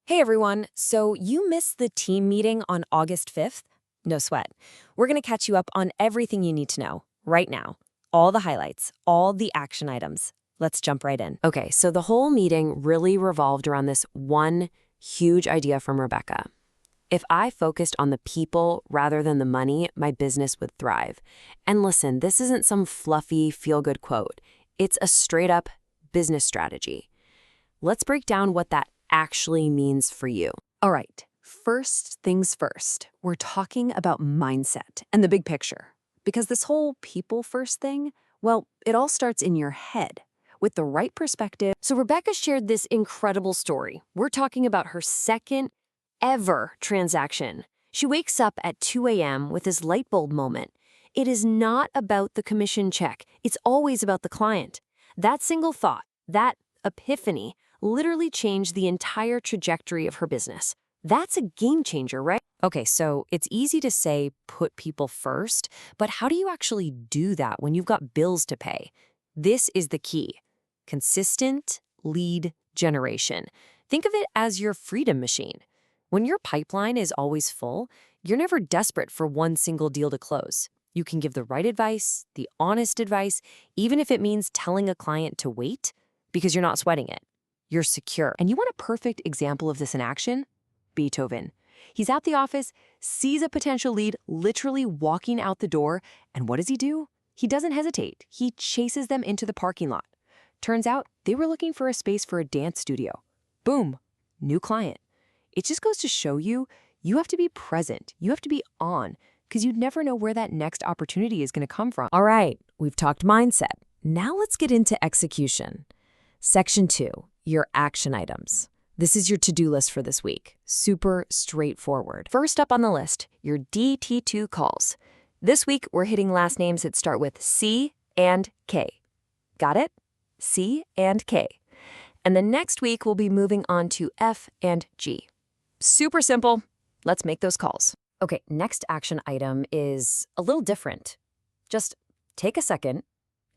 Hey everyone, so you missed the team meeting on August 5th? No sweat. We're going to catch you up on everything you need to know right now. All the highlights, all the action items. Let's jump right in. Okay, so the whole meeting really revolved around this one huge idea from Rebecca. If I focused on the people rather than the money, my business would thrive. And listen, this isn't some fluffy, feel-good quote. It's a straight-up business strategy. Let's break down what that actually means for you. All right, first things first, we're talking about mindset and the big picture. Because this whole people first thing, well, it all starts in your head with the right perspective. So Rebecca shared this incredible story. We're talking about her second ever transaction. She wakes up at 2 a.m. with this light bulb moment. It is not about the commission check. It's always about the client. That single thought, that epiphany, literally changed the entire trajectory of her business. That's a game changer, right? Okay, so it's easy to say put people first, but how do you actually do that when you've got bills to pay? This is the key. Consistent lead generation. Think of it as your freedom machine. When your pipeline is always full, you're never desperate for one single deal to close. You can give the right advice, the honest advice, even if it means telling a client to wait, because you're not sweating it. You're secure. And you want a perfect example of this in action? Beethoven. He's at the office, sees a potential lead literally walking out the door, and what does he do? He doesn't hesitate. He chases them into the parking lot. Turns out they were looking for a space for a dance studio. Boom, new client. It just goes to show you, you have to be present. You have to be on, because you'd never know where that next opportunity is going to come from. All right, we've talked mindset. Now let's get into execution. Section 2, your action items. This is your to-do list for this week. Super straightforward. First up on the list, your DT2 calls. This week, we're hitting last names that start with C and K. Got it? C and K. And the next week, we'll be moving on to F and G. Super simple. Let's make those calls. Okay, next action item is a little different. Just take a second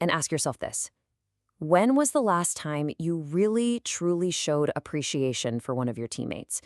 and ask yourself this. When was the last time you really, truly showed appreciation for one of your teammates?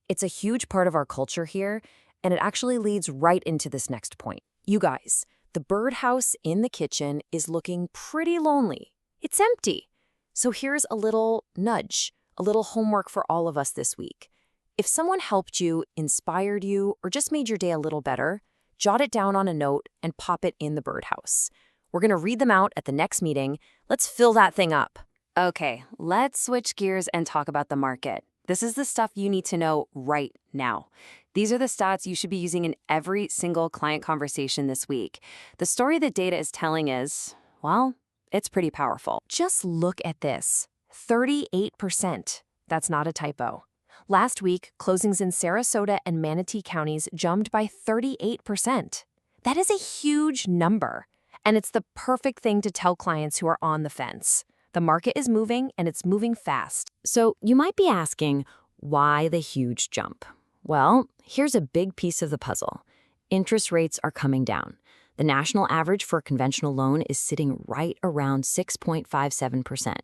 It's a huge part of our culture here, and it actually leads right into this next point. You guys, the birdhouse in the kitchen is looking pretty lonely. It's empty. So here's a little nudge, a little homework for all of us this week. If someone helped you, inspired you, or just made your day a little better, jot it down on a note and pop it in the birdhouse. We're going to read them out at the next meeting. Let's fill that thing up. Okay, let's switch gears and talk about the market. This is the stuff you need to know right now. These are the stats you should be using in every single client conversation this week. The story that data is telling is, well, it's pretty powerful. Just look at this. 38%. That's not a typo. Last week, closings in Sarasota and Manatee counties jumped by 38%. That is a huge number. And it's the perfect thing to tell clients who are on the fence. The market is moving, and it's moving fast. So you might be asking, why the huge jump? Well, here's a big piece of the puzzle. Interest rates are coming down. The national average for a conventional loan is sitting right around 6.57%.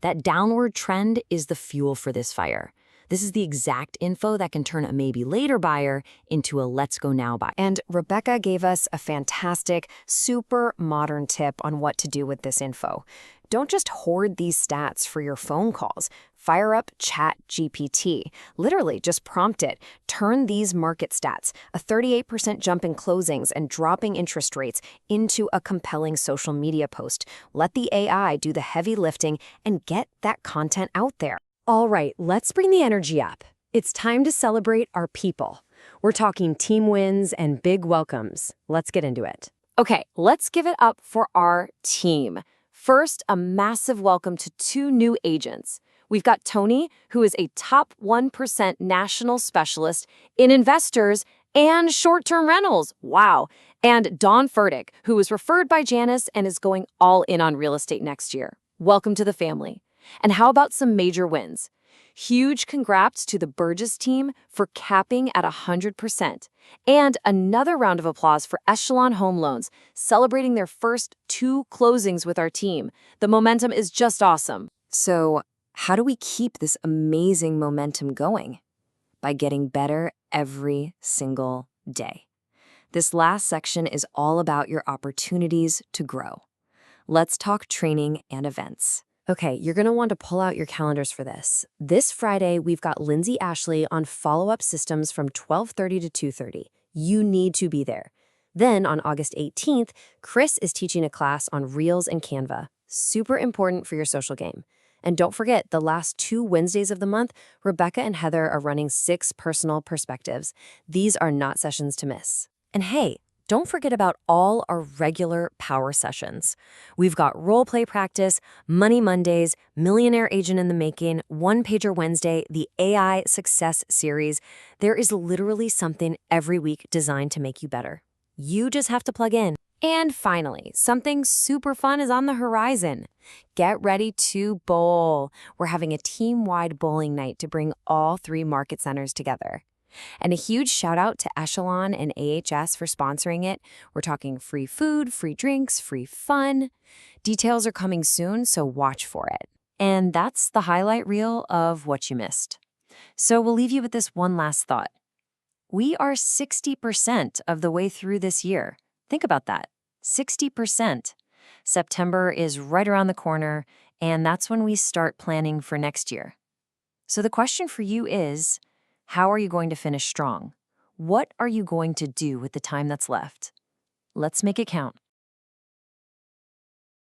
That downward trend is the fuel for this fire. This is the exact info that can turn a maybe later buyer into a let's go now buy. And Rebecca gave us a fantastic, super modern tip on what to do with this info. Don't just hoard these stats for your phone calls. Fire up ChatGPT. Literally, just prompt it. Turn these market stats, a 38% jump in closings and dropping interest rates, into a compelling social media post. Let the AI do the heavy lifting and get that content out there. All right, let's bring the energy up. It's time to celebrate our people. We're talking team wins and big welcomes. Let's get into it. Okay, let's give it up for our team. First, a massive welcome to 2 new agents. We've got Tony, who is a top 1% national specialist in investors and short-term rentals. Wow. And Dawn Furtick, who was referred by Janice and is going all in on real estate next year. Welcome to the family. And how about some major wins? Huge congrats to the Burgess team for capping at 100%. And another round of applause for Echelon Home Loans, celebrating their first 2 closings with our team. The momentum is just awesome. So how do we keep this amazing momentum going? by getting better every single day. This last section is all about your opportunities to grow. Let's talk training and events. Okay, you're going to want to pull out your calendars for this. This Friday, we've got Lindsay Ashley on follow-up systems from 12:30 to 2:30. You need to be there. Then on August 18th, Chris is teaching a class on Reels and Canva. Super important for your social game. And don't forget, the last 2 Wednesdays of the month, Rebecca and Heather are running 6 personal perspectives. These are not sessions to miss. And hey, don't forget about all our regular power sessions. We've got role play practice, Money Mondays, Millionaire Agent in the Making, One Pager Wednesday, the AI Success Series. There is literally something every week designed to make you better. You just have to plug in. And finally, something super fun is on the horizon. Get ready to bowl. We're having a team-wide bowling night to bring all 3 market centers together. And a huge shout out to Echelon and AHS for sponsoring it. We're talking free food, free drinks, free fun. Details are coming soon, so watch for it. And that's the highlight reel of what you missed. So we'll leave you with this one last thought. We are 60% of the way through this year. Think about that. 60%. September is right around the corner, and that's when we start planning for next year. So the question for you is, how are you going to finish strong? What are you going to do with the time that's left? Let's make it count.